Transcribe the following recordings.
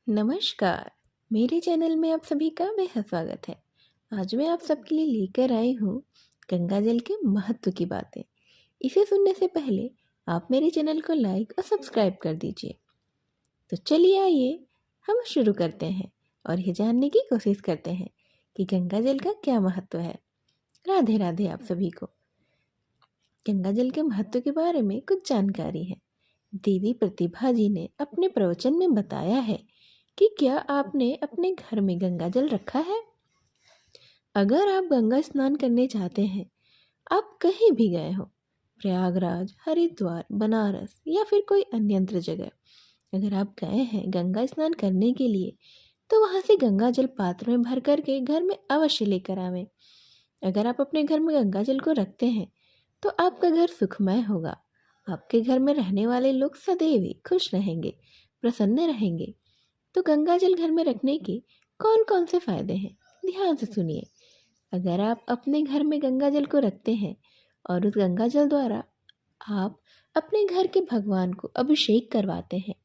नमस्कार। मेरे चैनल में आप सभी का बेहद स्वागत है। आज मैं आप सबके लिए लेकर आई हूँ गंगा जल के महत्व की बातें। इसे सुनने से पहले आप मेरे चैनल को लाइक और सब्सक्राइब कर दीजिए। तो चलिए आइए हम शुरू करते हैं और ये जानने की कोशिश करते हैं कि गंगा जल का क्या महत्व है। राधे राधे आप सभी को। गंगा जल के महत्व के बारे में कुछ जानकारी है। देवी प्रतिभा जी ने अपने प्रवचन में बताया है कि क्या आपने अपने घर में गंगा जल रखा है। अगर आप गंगा स्नान करने जाते हैं, आप कहीं भी गए हो, प्रयागराज, हरिद्वार, बनारस या फिर कोई अन्यंत्र जगह, अगर आप गए हैं गंगा स्नान करने के लिए, तो वहाँ से गंगा जल पात्र में भर करके घर में अवश्य लेकर आवें। अगर आप अपने घर में गंगा जल को रखते हैं तो आपका घर सुखमय होगा। आपके घर में रहने वाले लोग सदैव ही खुश रहेंगे, प्रसन्न रहेंगे। तो गंगा जल घर में रखने के कौन कौन से फायदे हैं, ध्यान से सुनिए। अगर आप अपने घर में गंगा जल को रखते हैं और उस गंगा जल द्वारा आप अपने घर के भगवान को अभिषेक करवाते हैं,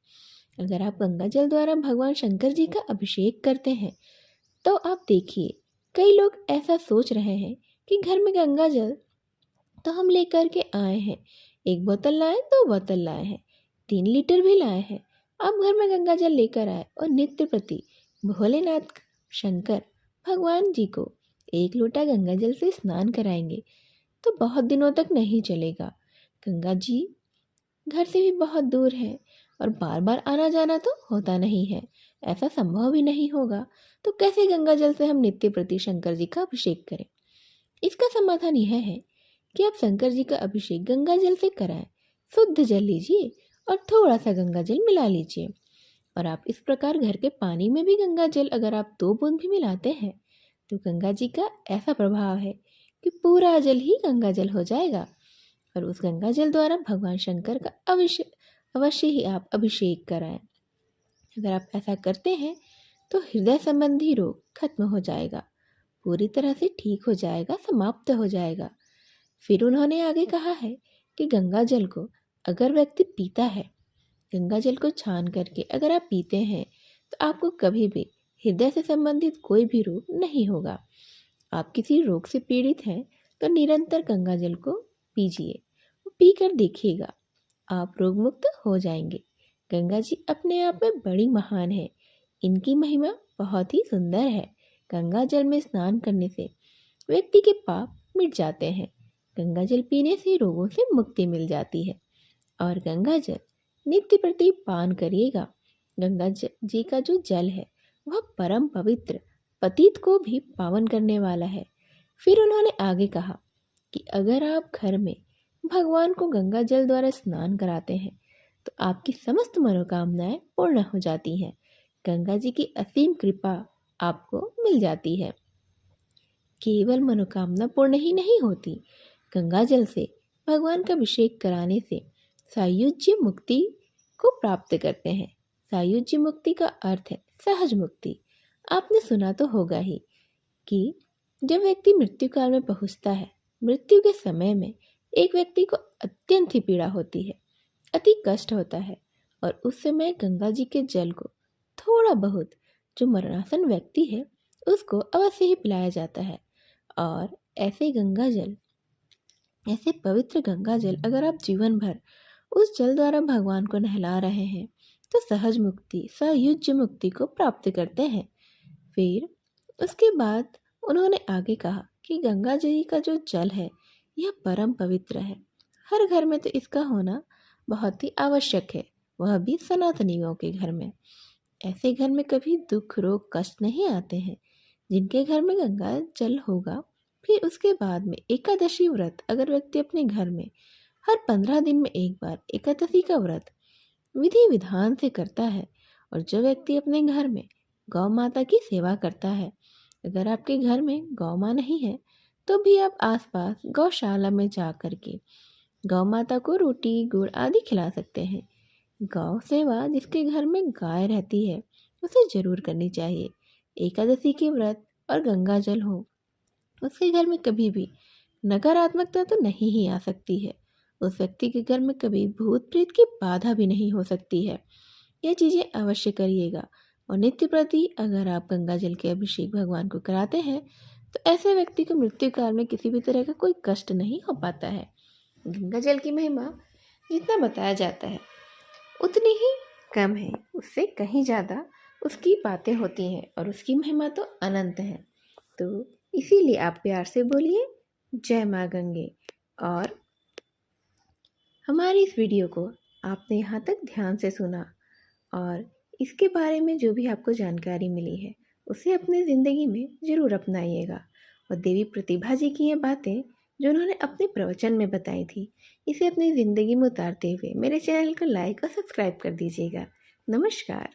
अगर आप गंगा जल द्वारा भगवान शंकर जी का अभिषेक करते हैं, तो आप देखिए कई लोग ऐसा सोच रहे हैं कि घर में गंगा जल तो हम लेकर के आए हैं, 1 बोतल लाए, 2 बोतल लाए हैं, 3 लीटर भी लाए हैं। आप घर में गंगा जल लेकर आए और नित्य प्रति भोलेनाथ शंकर भगवान जी को 1 लोटा गंगा जल से स्नान कराएंगे तो बहुत दिनों तक नहीं चलेगा। गंगा जी घर से भी बहुत दूर है और बार बार आना जाना तो होता नहीं है, ऐसा संभव भी नहीं होगा। तो कैसे गंगा जल से हम नित्य प्रति शंकर जी का अभिषेक करें। इसका समाधान यह है कि आप शंकर जी का अभिषेक गंगा जल से कराएं। शुद्ध जल लीजिए और थोड़ा सा गंगा जल मिला लीजिए और आप इस प्रकार घर के पानी में भी गंगा जल अगर आप 2 बूंद भी मिलाते हैं तो गंगा जी का ऐसा प्रभाव है कि पूरा जल ही गंगा जल हो जाएगा और उस गंगा जल द्वारा भगवान शंकर का अवश्य ही आप अभिषेक कराएं। अगर आप ऐसा करते हैं तो हृदय संबंधी रोग खत्म हो जाएगा, पूरी तरह से ठीक हो जाएगा, समाप्त हो जाएगा। फिर उन्होंने आगे कहा है कि गंगा जल को अगर व्यक्ति पीता है, गंगा जल को छान करके अगर आप पीते हैं तो आपको कभी भी हृदय से संबंधित कोई भी रोग नहीं होगा। आप किसी रोग से पीड़ित हैं तो निरंतर गंगा जल को पीजिए, पीकर देखिएगा आप रोग मुक्त हो जाएंगे। गंगा जी अपने आप में बड़ी महान है, इनकी महिमा बहुत ही सुंदर है। गंगा जल में स्नान करने से व्यक्ति के पाप मिट जाते हैं, गंगा जल पीने से रोगों से मुक्ति मिल जाती है और गंगा जल नित्य प्रति पान करिएगा। गंगा जी का जो जल है वह परम पवित्र, पतित को भी पावन करने वाला है। फिर उन्होंने आगे कहा कि अगर आप घर में भगवान को गंगा जल द्वारा स्नान कराते हैं तो आपकी समस्त मनोकामनाएं पूर्ण हो जाती हैं। गंगा जी की असीम कृपा आपको मिल जाती है। केवल मनोकामना पूर्ण ही नहीं होती, गंगा जल से भगवान का अभिषेक कराने से सायुज्य मुक्ति को प्राप्त करते हैं। सायुज्य मुक्ति का अर्थ है सहज मुक्ति। आपने सुना तो होगा ही कि जब व्यक्ति मृत्यु काल में पहुंचता है, मृत्यु के समय में एक व्यक्ति को अत्यंत ही पीड़ा होती है, अति कष्ट होता है और उस समय गंगा जी के जल को थोड़ा बहुत जो मरणासन व्यक्ति है उसको अवश्य ही पिलाया जाता है। और ऐसे गंगा जल, ऐसे पवित्र गंगा जल अगर आप जीवन भर उस जल द्वारा भगवान को नहला रहे हैं तो सहज मुक्ति, सायुज्य मुक्ति को प्राप्त करते हैं। फिर उसके बाद उन्होंने आगे कहा कि गंगा जी का जो जल है यह परम पवित्र है, हर घर में तो इसका होना बहुत ही आवश्यक है, वह भी सनातनियों के घर में। ऐसे घर में कभी दुख, रोग, कष्ट नहीं आते हैं जिनके घर में गंगा जल होगा। फिर उसके बाद में एकादशी व्रत अगर व्यक्ति अपने घर में हर 15 दिन में एक बार एकादशी का व्रत विधि विधान से करता है और जो व्यक्ति अपने घर में गौ माता की सेवा करता है, अगर आपके घर में गौ माँ नहीं है तो भी आप आसपास गौशाला में जा कर के गौ माता को रोटी, गुड़ आदि खिला सकते हैं। गौ सेवा जिसके घर में गाय रहती है उसे जरूर करनी चाहिए। एकादशी के व्रत और गंगा जल हो, उसके घर में कभी भी नकारात्मकता तो नहीं ही आ सकती है, उस व्यक्ति के घर में कभी भूत प्रेत की बाधा भी नहीं हो सकती है। ये चीज़ें अवश्य करिएगा और नित्य प्रति अगर आप गंगा जल के अभिषेक भगवान को कराते हैं तो ऐसे व्यक्ति को मृत्यु काल में किसी भी तरह का कोई कष्ट नहीं हो पाता है। गंगा जल की महिमा जितना बताया जाता है उतनी ही कम है, उससे कहीं ज़्यादा उसकी बातें होती हैं और उसकी महिमा तो अनंत है। तो इसीलिए आप प्यार से बोलिए जय माँ गंगे। और हमारी इस वीडियो को आपने यहाँ तक ध्यान से सुना और इसके बारे में जो भी आपको जानकारी मिली है उसे अपनी ज़िंदगी में ज़रूर अपनाइएगा। और देवी प्रतिभा जी की ये बातें जो उन्होंने अपने प्रवचन में बताई थी इसे अपनी ज़िंदगी में उतारते हुए मेरे चैनल को लाइक और सब्सक्राइब कर दीजिएगा। नमस्कार।